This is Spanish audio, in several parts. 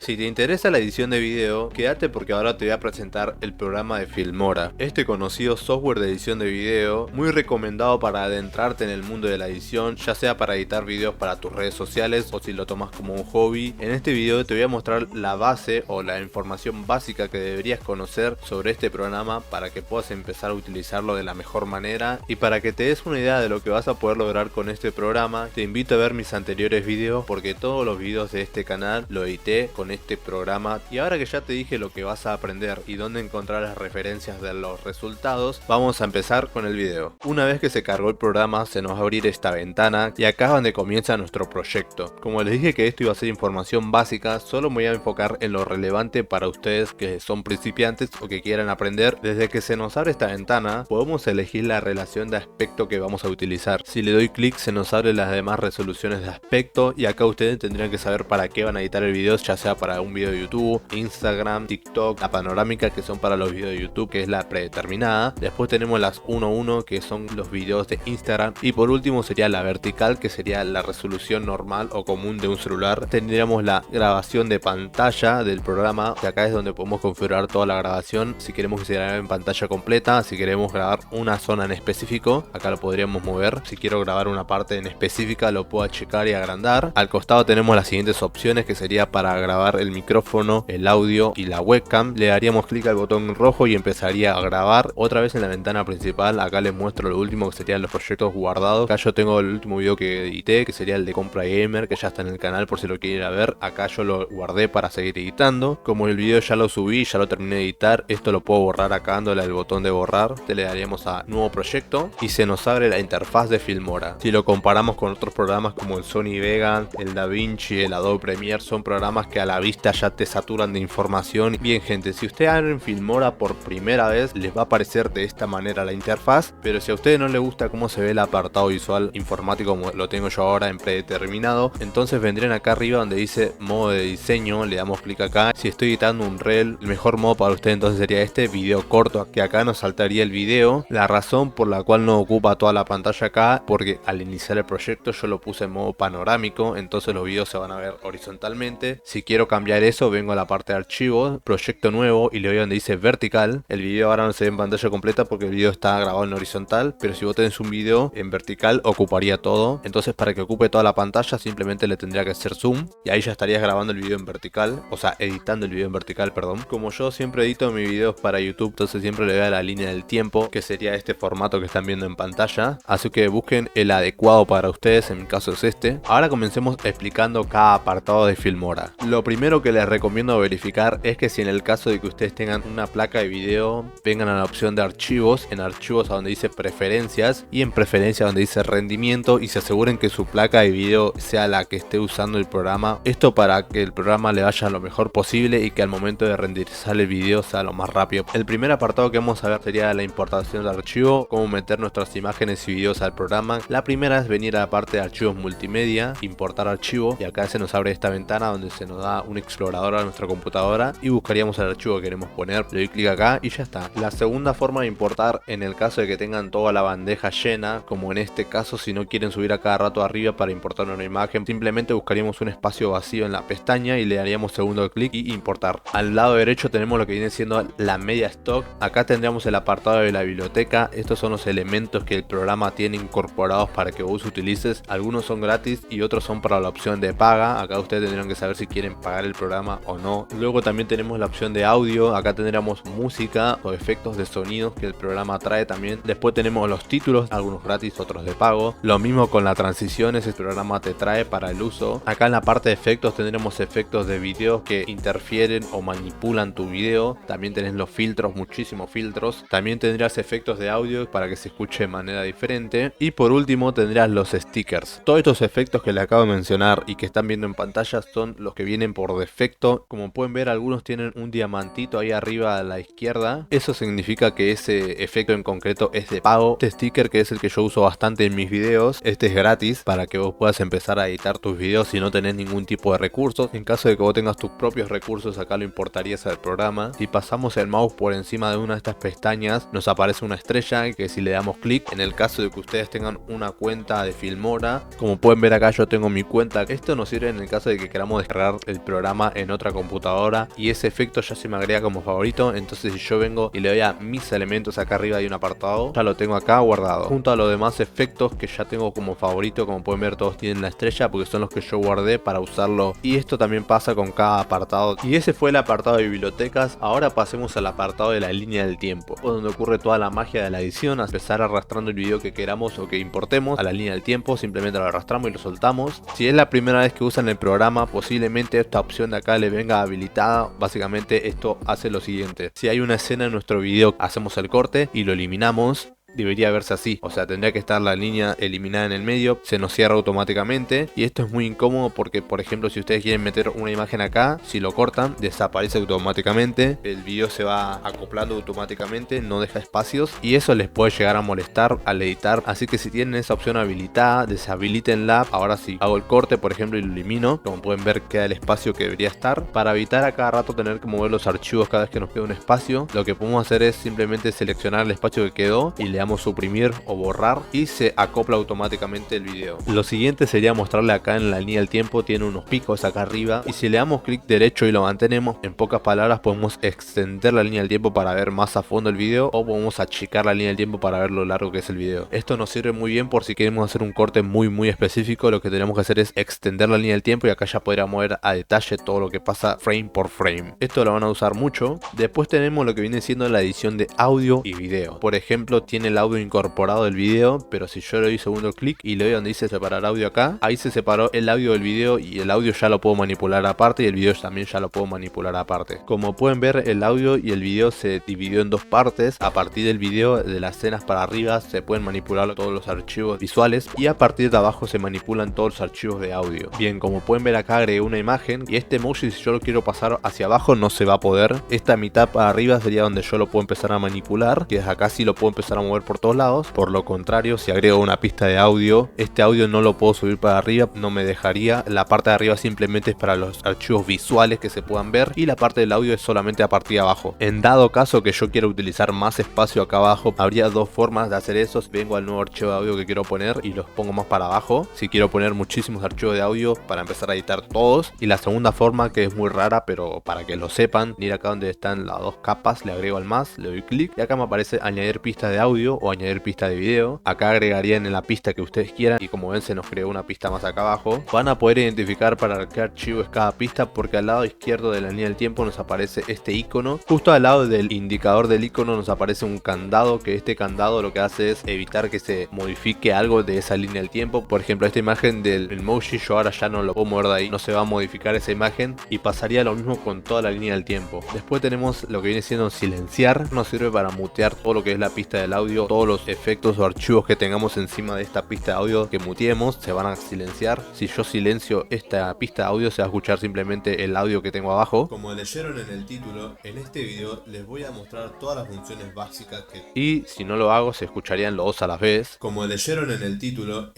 Si te interesa la edición de video, quédate porque ahora te voy a presentar el programa de Filmora. Este conocido software de edición de video, muy recomendado para adentrarte en el mundo de la edición, ya sea para editar videos para tus redes sociales o si lo tomas como un hobby. En este video te voy a mostrar la base o la información básica que deberías conocer sobre este programa para que puedas empezar a utilizarlo de la mejor manera. Y para que te des una idea de lo que vas a poder lograr con este programa, te invito a ver mis anteriores videos porque todos los videos de este canal lo edité con este programa. Y ahora que ya te dije lo que vas a aprender y dónde encontrar las referencias de los resultados, vamos a empezar con el video. Una vez que se cargó el programa, se nos va a abrir esta ventana y acá es donde comienza nuestro proyecto. Como les dije que esto iba a ser información básica, solo me voy a enfocar en lo relevante para ustedes que son principiantes o que quieran aprender. Desde que se nos abre esta ventana, podemos elegir la relación de aspecto que vamos a utilizar. Si le doy clic, se nos abren las demás resoluciones de aspecto y acá ustedes tendrían que saber para qué van a editar el video, ya sea para un video de YouTube, Instagram, TikTok, la panorámica que son para los videos de YouTube, que es la predeterminada. Después tenemos las 1:1 que son los videos de Instagram y por último sería la vertical, que sería la resolución normal o común de un celular. Tendríamos la grabación de pantalla del programa, que acá es donde podemos configurar toda la grabación, si queremos que se grabe en pantalla completa, si queremos grabar una zona en específico, acá lo podríamos mover. Si quiero grabar una parte en específica lo puedo achicar y agrandar. Al costado tenemos las siguientes opciones, que sería para grabar el micrófono, el audio y la webcam. Le daríamos clic al botón rojo y empezaría a grabar. Otra vez en la ventana principal, acá les muestro lo último que serían los proyectos guardados. Acá yo tengo el último video que edité, que sería el de compra gamer, que ya está en el canal por si lo quieren ir a ver. Acá yo lo guardé para seguir editando. Como el video ya lo subí, ya lo terminé de editar, esto lo puedo borrar acá dándole al botón de borrar. Le daríamos a nuevo proyecto y se nos abre la interfaz de Filmora. Si lo comparamos con otros programas como el Sony Vegas, el DaVinci, el Adobe Premiere, son programas que a la vista ya te saturan de información. Bien gente, si ustedes abren Filmora por primera vez, les va a aparecer de esta manera la interfaz, pero si a ustedes no les gusta cómo se ve el apartado visual informático como lo tengo yo ahora en predeterminado, entonces vendrían acá arriba donde dice modo de diseño, le damos clic acá. Si estoy editando un reel, el mejor modo para ustedes entonces sería este, video corto, que acá nos saltaría el video. La razón por la cual no ocupa toda la pantalla acá, porque al iniciar el proyecto yo lo puse en modo panorámico, entonces los videos se van a ver horizontalmente. Si quiero cambiar eso, vengo a la parte de archivos, proyecto nuevo y le doy donde dice vertical. El video ahora no se ve en pantalla completa porque el video está grabado en horizontal, pero si vos tenés un video en vertical ocuparía todo. Entonces para que ocupe toda la pantalla simplemente le tendría que hacer zoom y ahí ya estarías grabando el video en vertical, o sea editando el video en vertical, perdón. Como yo siempre edito mis videos para YouTube, entonces siempre le doy a la línea del tiempo, que sería este formato que están viendo en pantalla, así que busquen el adecuado para ustedes, en mi caso es este. Ahora comencemos explicando cada apartado de Filmora. Lo primero que les recomiendo verificar es que si en el caso de que ustedes tengan una placa de video, vengan a la opción de archivos, en archivos a donde dice preferencias y en preferencias donde dice rendimiento, y se aseguren que su placa de video sea la que esté usando el programa. Esto para que el programa le vaya lo mejor posible y que al momento de renderizar el video sea lo más rápido. El primer apartado que vamos a ver sería la importación de archivo, cómo meter nuestras imágenes y videos al programa. La primera es venir a la parte de archivos multimedia, importar archivo, y acá se nos abre esta ventana donde se nos da un explorador a nuestra computadora y buscaríamos el archivo que queremos poner. Le doy clic acá y ya está. La segunda forma de importar, en el caso de que tengan toda la bandeja llena, como en este caso, si no quieren subir a cada rato arriba para importar una imagen, simplemente buscaríamos un espacio vacío en la pestaña y le daríamos segundo clic y importar. Al lado derecho tenemos lo que viene siendo la media stock. Acá tendríamos el apartado de la biblioteca. Estos son los elementos que el programa tiene incorporados para que vos utilices. Algunos son gratis y otros son para la opción de paga. Acá ustedes tendrán que saber si quieren pagar el programa o no. Luego también tenemos la opción de audio. Acá tendríamos música o efectos de sonidos que el programa trae también. Después tenemos los títulos, algunos gratis, otros de pago. Lo mismo con las transiciones, el programa te trae para el uso. Acá en la parte de efectos tendremos efectos de videos que interfieren o manipulan tu video. También tenés los filtros, muchísimos filtros. También tendrás efectos de audio para que se escuche de manera diferente. Y por último tendrás los stickers. Todos estos efectos que les acabo de mencionar y que están viendo en pantalla son los que vienen por defecto. Como pueden ver, algunos tienen un diamantito ahí arriba a la izquierda. Eso significa que ese efecto en concreto es de pago. Este sticker, que es el que yo uso bastante en mis videos, este es gratis para que vos puedas empezar a editar tus videos si no tenés ningún tipo de recursos. En caso de que vos tengas tus propios recursos, acá lo importarías al programa. Si pasamos el mouse por encima de una de estas pestañas, nos aparece una estrella que si le damos clic, en el caso de que ustedes tengan una cuenta de Filmora, como pueden ver acá yo tengo mi cuenta. Esto nos sirve en el caso de que queramos descargar el programa programa en otra computadora y ese efecto ya se me agrega como favorito. Entonces si yo vengo y le doy a mis elementos acá arriba hay un apartado, ya lo tengo acá guardado junto a los demás efectos que ya tengo como favorito. Como pueden ver, todos tienen la estrella porque son los que yo guardé para usarlo, y esto también pasa con cada apartado. Y ese fue el apartado de bibliotecas. Ahora pasemos al apartado de la línea del tiempo, donde ocurre toda la magia de la edición. A empezar arrastrando el video que queramos o que importemos a la línea del tiempo, simplemente lo arrastramos y lo soltamos. Si es la primera vez que usan el programa, posiblemente esta opción de acá le venga habilitada. Básicamente esto hace lo siguiente: si hay una escena en nuestro video, hacemos el corte y lo eliminamos. Debería verse así, o sea, tendría que estar la línea eliminada en el medio, se nos cierra automáticamente, y esto es muy incómodo porque, por ejemplo, si ustedes quieren meter una imagen acá, si lo cortan, desaparece automáticamente, el video se va acoplando automáticamente, no deja espacios, y eso les puede llegar a molestar al editar. Así que si tienen esa opción habilitada, deshabilítenla. Ahora sí, hago el corte, por ejemplo, y lo elimino, como pueden ver queda el espacio que debería estar, para evitar a cada rato tener que mover los archivos cada vez que nos queda un espacio. Lo que podemos hacer es simplemente seleccionar el espacio que quedó y le suprimir o borrar y se acopla automáticamente el video. Lo siguiente sería mostrarle acá en la línea del tiempo, tiene unos picos acá arriba, y si le damos clic derecho y lo mantenemos, en pocas palabras podemos extender la línea del tiempo para ver más a fondo el video, o podemos achicar la línea del tiempo para ver lo largo que es el video. Esto nos sirve muy bien por si queremos hacer un corte muy específico. Lo que tenemos que hacer es extender la línea del tiempo y acá ya podríamos ver a detalle todo lo que pasa frame por frame. Esto lo van a usar mucho. Después tenemos lo que viene siendo la edición de audio y video. Por ejemplo, tiene el audio incorporado del video, pero si yo le doy segundo clic y le doy donde dice separar audio acá, ahí se separó el audio del video, y el audio ya lo puedo manipular aparte y el video también ya lo puedo manipular aparte. Como pueden ver, el audio y el video se dividió en dos partes. A partir del video, de las escenas para arriba, se pueden manipular todos los archivos visuales, y a partir de abajo se manipulan todos los archivos de audio. Bien, como pueden ver acá agregué una imagen, y este emoji, si yo lo quiero pasar hacia abajo, no se va a poder. Esta mitad para arriba sería donde yo lo puedo empezar a manipular, y desde acá sí lo puedo empezar a mover por todos lados. Por lo contrario, si agrego una pista de audio, este audio no lo puedo subir para arriba, no me dejaría. La parte de arriba simplemente es para los archivos visuales que se puedan ver, y la parte del audio es solamente a partir de abajo. En dado caso que yo quiera utilizar más espacio acá abajo, habría dos formas de hacer eso. Vengo al nuevo archivo de audio que quiero poner y los pongo más para abajo, si quiero poner muchísimos archivos de audio para empezar a editar todos. Y la segunda forma, que es muy rara, pero para que lo sepan, ir acá donde están las dos capas, le agrego al más, le doy clic y acá me aparece añadir pista de audio o añadir pista de video. Acá agregarían en la pista que ustedes quieran, y como ven se nos creó una pista más acá abajo. Van a poder identificar para qué archivo es cada pista, porque al lado izquierdo de la línea del tiempo nos aparece este icono. Justo al lado del indicador del icono nos aparece un candado, que este candado lo que hace es evitar que se modifique algo de esa línea del tiempo. Por ejemplo, esta imagen del emoji yo ahora ya no lo puedo mover de ahí, no se va a modificar esa imagen, y pasaría lo mismo con toda la línea del tiempo. Después tenemos lo que viene siendo silenciar. Nos sirve para mutear todo lo que es la pista del audio, todos los efectos o archivos que tengamos encima de esta pista de audio que muteemos se van a silenciar. Si yo silencio esta pista de audio, se va a escuchar simplemente el audio que tengo abajo. Como leyeron en el título, en este video les voy a mostrar todas las funciones básicas y si no lo hago se escucharían los dos a la vez. Como leyeron en el título,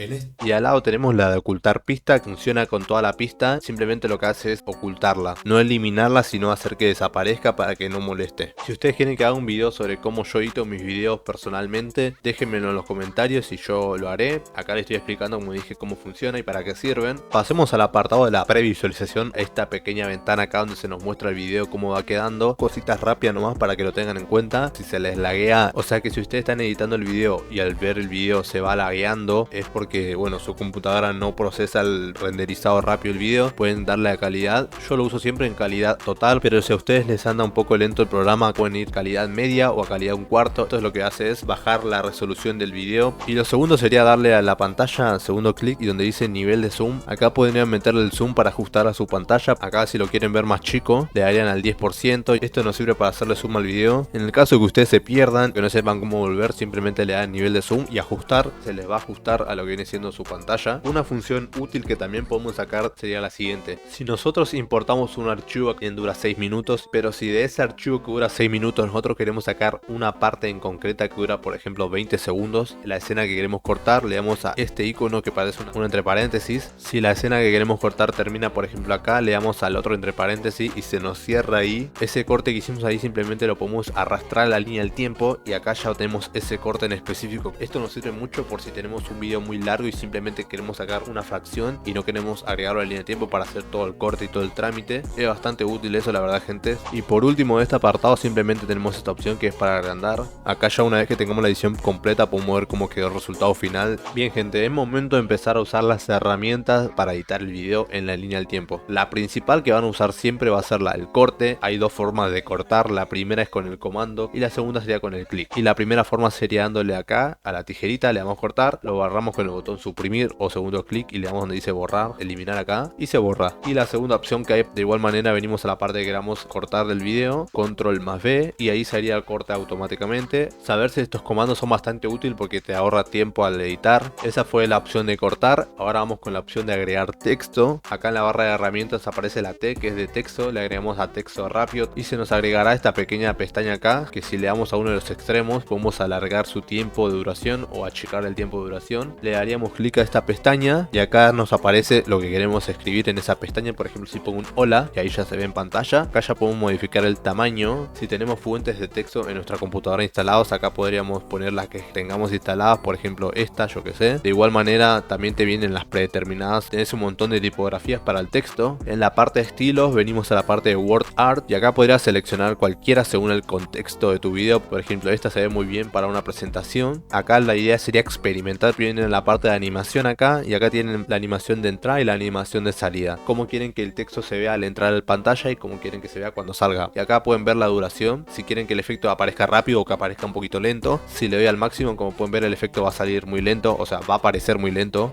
y al lado tenemos la de ocultar pista, que funciona con toda la pista. Simplemente lo que hace es ocultarla, no eliminarla, sino hacer que desaparezca para que no moleste. Si ustedes quieren que haga un video sobre cómo yo edito mis videos personalmente, déjenmelo en los comentarios y yo lo haré. Acá les estoy explicando, como dije, cómo funciona y para qué sirven. Pasemos al apartado de la previsualización, esta pequeña ventana acá donde se nos muestra el video cómo va quedando. Cositas rápidas nomás para que lo tengan en cuenta. Si se les laguea, o sea que si ustedes están editando el video y al ver el video se va lagueando, es porque bueno, su computadora no procesa el renderizado rápido el video. Pueden darle a calidad, yo lo uso siempre en calidad total, pero si a ustedes les anda un poco lento el programa, pueden ir calidad media o a calidad 1/4. Entonces lo que hace es bajar la resolución del video. Y lo segundo sería darle a la pantalla, segundo clic, y donde dice nivel de zoom, acá podrían meterle el zoom para ajustar a su pantalla. Acá si lo quieren ver más chico, le darían al 10%. Esto nos sirve para hacerle zoom al video. En el caso que ustedes se pierdan, que no sepan cómo volver, simplemente le dan nivel de zoom y ajustar, se les va a ajustar a lo que viene siendo su pantalla. Una función útil que también podemos sacar sería la siguiente: si nosotros importamos un archivo que dura 6 minutos, pero si de ese archivo que dura 6 minutos nosotros queremos sacar una parte en concreta que dura por ejemplo 20 segundos. La escena que queremos cortar, le damos a este icono que parece una entre paréntesis. Si la escena que queremos cortar termina por ejemplo acá, le damos al otro entre paréntesis y se nos cierra ahí. Ese corte que hicimos ahí simplemente lo podemos arrastrar a la línea del tiempo y acá ya tenemos ese corte en específico. Esto nos sirve mucho por si tenemos un video muy largo y simplemente queremos sacar una fracción y no queremos agregarlo a la línea de tiempo para hacer todo el corte y todo el trámite. Es bastante útil eso, la verdad, gente. Y por último, de este apartado simplemente tenemos esta opción que es para agrandar. Acá ya una vez que tengamos la edición completa podemos ver cómo quedó el resultado final. Bien, gente, es momento de empezar a usar las herramientas para editar el video en la línea del tiempo. La principal que van a usar siempre va a ser la del corte. Hay dos formas de cortar. La primera es con el comando y la segunda sería con el clic. Y la primera forma sería dándole acá a la tijerita, le damos cortar, lo barramos con el botón suprimir o segundo clic y le damos donde dice borrar, eliminar acá y se borra. Y la segunda opción que hay, de igual manera venimos a la parte que queramos cortar del video, control más V y ahí sería el corte automáticamente. Saber si estos comandos son bastante útiles porque te ahorra tiempo al editar. Esa fue la opción de cortar. Ahora vamos con la opción de agregar texto. Acá en la barra de herramientas aparece la T que es de texto, le agregamos a texto rápido y se nos agregará esta pequeña pestaña acá que si le damos a uno de los extremos podemos alargar su tiempo de duración o achicar el tiempo de duración. Le daríamos clic a esta pestaña y acá nos aparece lo que queremos escribir en esa pestaña. Por ejemplo, si pongo un hola, que ahí ya se ve en pantalla, acá ya podemos modificar el tamaño. Si tenemos fuentes de texto en nuestra computadora instalados, acá podríamos poner las que tengamos instaladas, por ejemplo esta, yo que sé. De igual manera también te vienen las predeterminadas, tenés un montón de tipografías para el texto. En la parte de estilos venimos a la parte de word art y acá podrías seleccionar cualquiera según el contexto de tu video. Por ejemplo, esta se ve muy bien para una presentación. Acá la idea sería experimentar. Vienen en la parte de animación acá y acá tienen la animación de entrada y la animación de salida. Cómo quieren que el texto se vea al entrar a la pantalla y cómo quieren que se vea cuando salga. Y acá pueden ver la duración, si quieren que el efecto aparezca rápido o que aparezca un poquito lento. Si le doy al máximo, como pueden ver, el efecto va a salir muy lento, o sea, va a aparecer muy lento.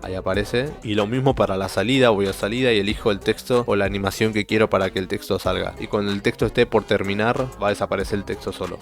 Ahí aparece. Y lo mismo para la salida, voy a salida y elijo el texto o la animación que quiero para que el texto salga. Y cuando el texto esté por terminar, va a desaparecer el texto solo.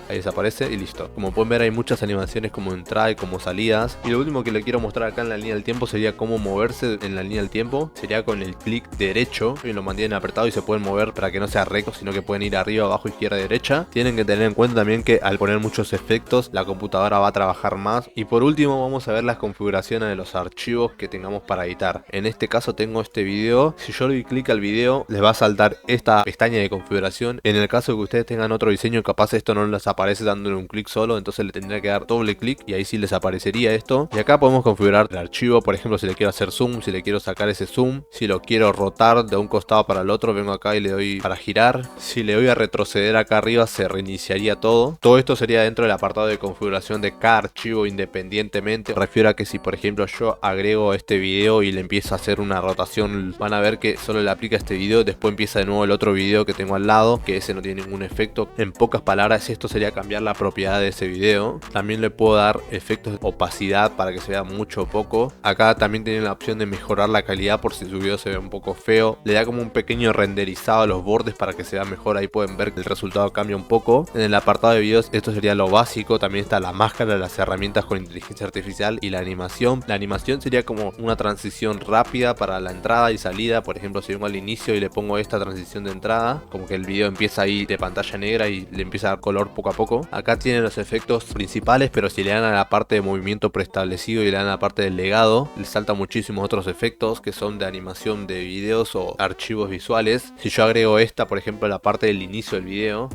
Ahí desaparece y listo. Como pueden ver hay muchas animaciones como entrada y como salidas. Y lo último que le quiero mostrar acá en la línea del tiempo sería cómo moverse en la línea del tiempo. Sería con el clic derecho y lo mantienen apretado y se pueden mover para que no sea recto, sino que pueden ir arriba, abajo, izquierda, derecha. Tienen que tener en cuenta también que al poner muchos efectos la computadora va a trabajar más. Y por último vamos a ver las configuraciones de los archivos que tengamos para editar. En este caso tengo este video. Si yo le doy clic al video les va a saltar esta pestaña de configuración. En el caso de que ustedes tengan otro diseño, capaz esto no les aparece dándole un clic solo, entonces le tendría que dar doble clic y ahí sí les aparecería esto. Y acá podemos configurar el archivo, por ejemplo si le quiero hacer zoom, si le quiero sacar ese zoom, si lo quiero rotar de un costado para el otro, vengo acá y le doy para girar. Si le doy a retroceder acá arriba se reiniciaría todo. Todo esto sería dentro del apartado de configuración de cada archivo independientemente. Me refiero a que si por ejemplo yo agrego este video y le empiezo a hacer una rotación, van a ver que solo le aplica este video, después empieza de nuevo el otro video que tengo al lado, que ese no tiene ningún efecto. En pocas palabras esto sería cambiar la propiedad de ese video. También le puedo dar efectos de opacidad para que se vea mucho o poco. Acá también tienen la opción de mejorar la calidad por si su video se ve un poco feo. Le da como un pequeño renderizado a los bordes para que se vea mejor. Ahí pueden ver que el resultado cambia un poco. En el apartado de videos esto sería lo básico. También está la máscara, las herramientas con inteligencia artificial y la animación. La animación sería como una transición rápida para la entrada y salida. Por ejemplo, si vengo al inicio y le pongo esta transición de entrada, como que el video empieza ahí de pantalla negra y le empieza a dar color poco a poco. Acá tienen los efectos principales, pero si le dan a la parte de movimiento preestablecido y le dan a la parte del legado, les saltan muchísimos otros efectos que son de animación de videos o archivos visuales. Si yo agrego esta, por ejemplo, a la parte del inicio del video,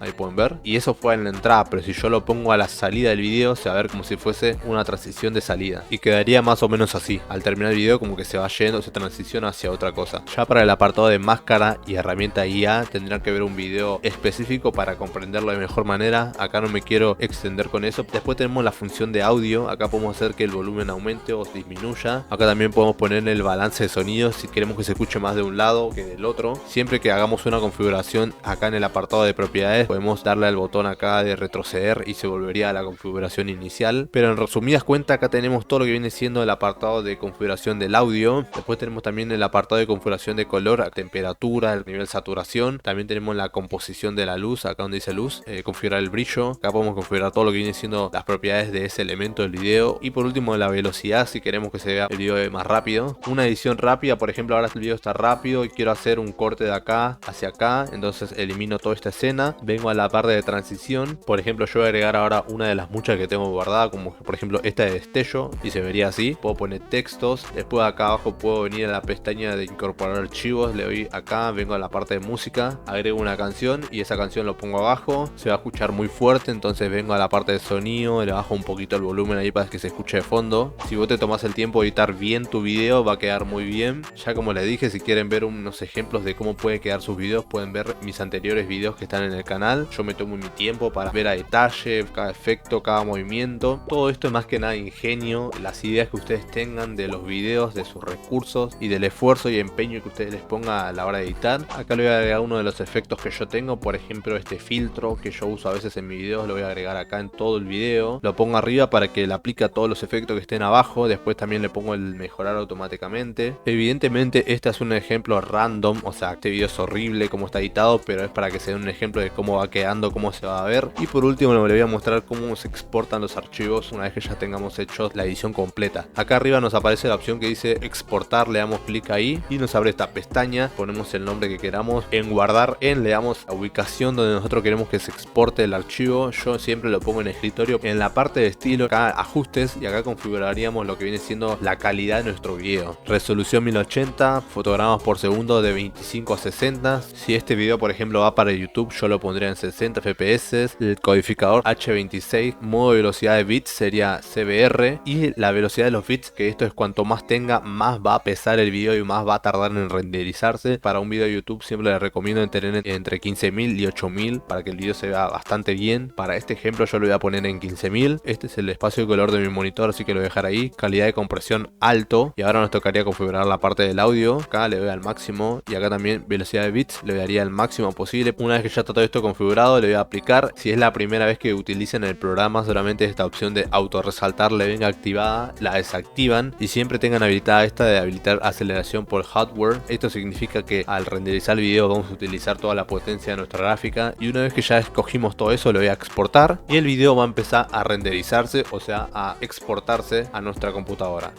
ahí pueden ver, y eso fue en la entrada, pero si yo lo pongo a la salida del video se va a ver como si fuese una transición de salida y quedaría más o menos así. Al terminar el video como que se va yendo, se transiciona hacia otra cosa. Ya para el apartado de máscara y herramienta IA tendrán que ver un video específico para comprenderlo de mejor manera. Acá no me quiero extender con eso. Después tenemos la función de audio. Acá podemos hacer que el volumen aumente o disminuya. Acá también podemos poner el balance de sonido si queremos que se escuche más de un lado que del otro. Siempre que hagamos una configuración acá en el apartado de propiedades podemos darle al botón acá de retroceder y se volvería a la configuración inicial. Pero en resumidas cuentas acá tenemos todo lo que viene siendo el apartado de configuración del audio. Después tenemos también el apartado de configuración de color, temperatura, el nivel de saturación. También tenemos la composición de la luz, acá donde dice luz, configurar el brillo. Acá podemos configurar todo lo que viene siendo las propiedades de ese elemento del video. Y por último la velocidad, si queremos que se vea el video más rápido. Una edición rápida, por ejemplo ahora el video está rápido y quiero hacer un corte de acá hacia acá, entonces elimino toda esta escena, vengo vengo a la parte de transición. Por ejemplo, yo voy a agregar ahora una de las muchas que tengo guardada, como por ejemplo esta de destello, y se vería así. Puedo poner textos, después acá abajo puedo venir a la pestaña de incorporar archivos, le doy acá, vengo a la parte de música, agrego una canción y esa canción lo pongo abajo. Se va a escuchar muy fuerte, entonces vengo a la parte de sonido, le bajo un poquito el volumen ahí para que se escuche de fondo. Si vos te tomás el tiempo de editar bien tu video, va a quedar muy bien. Ya como les dije, si quieren ver unos ejemplos de cómo puede quedar sus videos, pueden ver mis anteriores videos que están en el canal. Yo me tomo mi tiempo para ver a detalle cada efecto, cada movimiento. Todo esto es más que nada ingenio, las ideas que ustedes tengan de los videos, de sus recursos y del esfuerzo y empeño que ustedes les pongan a la hora de editar. Acá le voy a agregar uno de los efectos que yo tengo, por ejemplo este filtro que yo uso a veces en mis videos, lo voy a agregar acá en todo el video. Lo pongo arriba para que le aplique a todos los efectos que estén abajo. Después también le pongo el mejorar automáticamente. Evidentemente este es un ejemplo random, o sea, este video es horrible como está editado, pero es para que se den un ejemplo de cómo va quedando, cómo se va a ver. Y por último le voy a mostrar cómo se exportan los archivos una vez que ya tengamos hecho la edición completa. Acá arriba nos aparece la opción que dice exportar, le damos clic ahí y nos abre esta pestaña, ponemos el nombre que queramos, en guardar en le damos la ubicación donde nosotros queremos que se exporte el archivo. Yo siempre lo pongo en escritorio, en la parte de estilo, acá ajustes, y acá configuraríamos lo que viene siendo la calidad de nuestro video. Resolución 1080, fotogramas por segundo de 25 a 60. Si este video por ejemplo va para YouTube, yo lo pondría en 60 fps. El codificador H26, modo de velocidad de bits sería CBR, y la velocidad de los bits, que esto es cuanto más tenga, más va a pesar el video y más va a tardar en renderizarse. Para un video de YouTube siempre les recomiendo tener entre 15.000 y 8.000 para que el video se vea bastante bien. Para este ejemplo yo lo voy a poner en 15.000. Este es el espacio de color de mi monitor, así que lo voy a dejar ahí. Calidad de compresión alto, y ahora nos tocaría configurar la parte del audio. Acá le doy al máximo, y acá también velocidad de bits le daría el máximo posible. Una vez que ya está todo esto configurado, le voy a aplicar. Si es la primera vez que utilicen el programa, solamente esta opción de auto resaltar le venga activada, la desactivan, y siempre tengan habilitada esta de habilitar aceleración por hardware. Esto significa que al renderizar el video vamos a utilizar toda la potencia de nuestra gráfica, y una vez que ya escogimos todo eso, lo voy a exportar y el video va a empezar a renderizarse, o sea, a exportarse a nuestra computadora.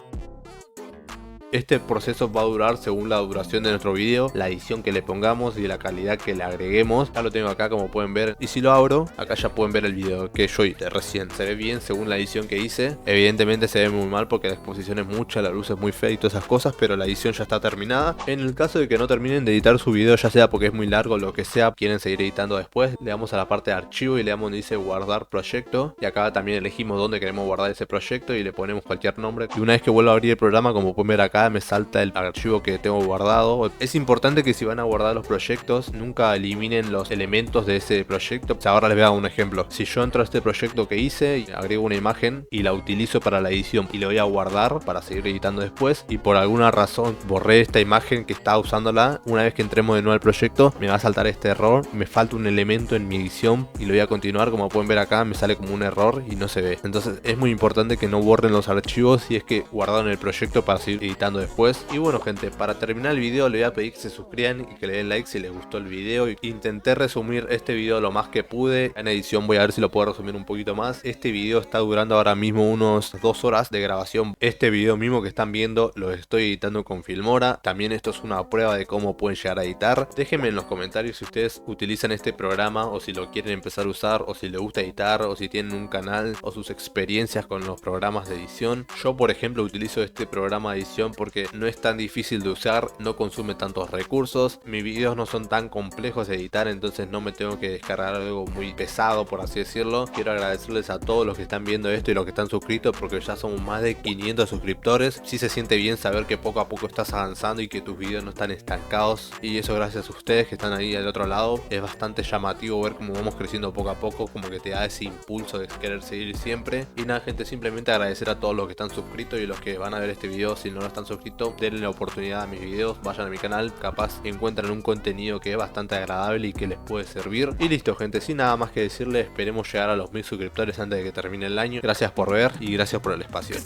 Este proceso va a durar según la duración de nuestro video, la edición que le pongamos y la calidad que le agreguemos. Ya lo tengo acá como pueden ver, y si lo abro, acá ya pueden ver el video que yo hice recién. Se ve bien según la edición que hice. Evidentemente se ve muy mal porque la exposición es mucha, la luz es muy fea y todas esas cosas, pero la edición ya está terminada. En el caso de que no terminen de editar su video, ya sea porque es muy largo o lo que sea, quieren seguir editando después, le damos a la parte de archivo y le damos donde dice guardar proyecto, y acá también elegimos dónde queremos guardar ese proyecto y le ponemos cualquier nombre. Y una vez que vuelva a abrir el programa, como pueden ver acá, me salta el archivo que tengo guardado. Es importante que si van a guardar los proyectos, nunca eliminen los elementos de ese proyecto. O sea, ahora les voy a dar un ejemplo. Si yo entro a este proyecto que hice y agrego una imagen y la utilizo para la edición y le voy a guardar para seguir editando después, y por alguna razón borré esta imagen que estaba usándola, una vez que entremos de nuevo al proyecto me va a saltar este error, me falta un elemento en mi edición y lo voy a continuar. Como pueden ver acá, me sale como un error y no se ve. Entonces es muy importante que no borren los archivos si es que guardaron el proyecto para seguir editando después. Y bueno gente, para terminar el video le voy a pedir que se suscriban y que le den like si les gustó el video. Intenté resumir este video lo más que pude. En edición voy a ver si lo puedo resumir un poquito más. Este video está durando ahora mismo unos 2 horas de grabación. Este video mismo que están viendo lo estoy editando con Filmora. También esto es una prueba de cómo pueden llegar a editar. Déjenme en los comentarios si ustedes utilizan este programa o si lo quieren empezar a usar, o si les gusta editar, o si tienen un canal, o sus experiencias con los programas de edición. Yo por ejemplo utilizo este programa de edición porque no es tan difícil de usar, no consume tantos recursos, mis videos no son tan complejos de editar, entonces no me tengo que descargar algo muy pesado, por así decirlo. Quiero agradecerles a todos los que están viendo esto y los que están suscritos, porque ya somos más de 500 suscriptores. Sí se siente bien saber que poco a poco estás avanzando y que tus videos no están estancados, y eso gracias a ustedes que están ahí al otro lado. Es bastante llamativo ver cómo vamos creciendo poco a poco, como que te da ese impulso de querer seguir siempre. Y nada gente, simplemente agradecer a todos los que están suscritos y los que van a ver este video. Si no lo están suscritos, denle la oportunidad a mis videos, vayan a mi canal, capaz encuentran un contenido que es bastante agradable y que les puede servir. Y listo gente, sin nada más que decirles, esperemos llegar a los 1000 suscriptores antes de que termine el año. Gracias por ver y gracias por el espacio.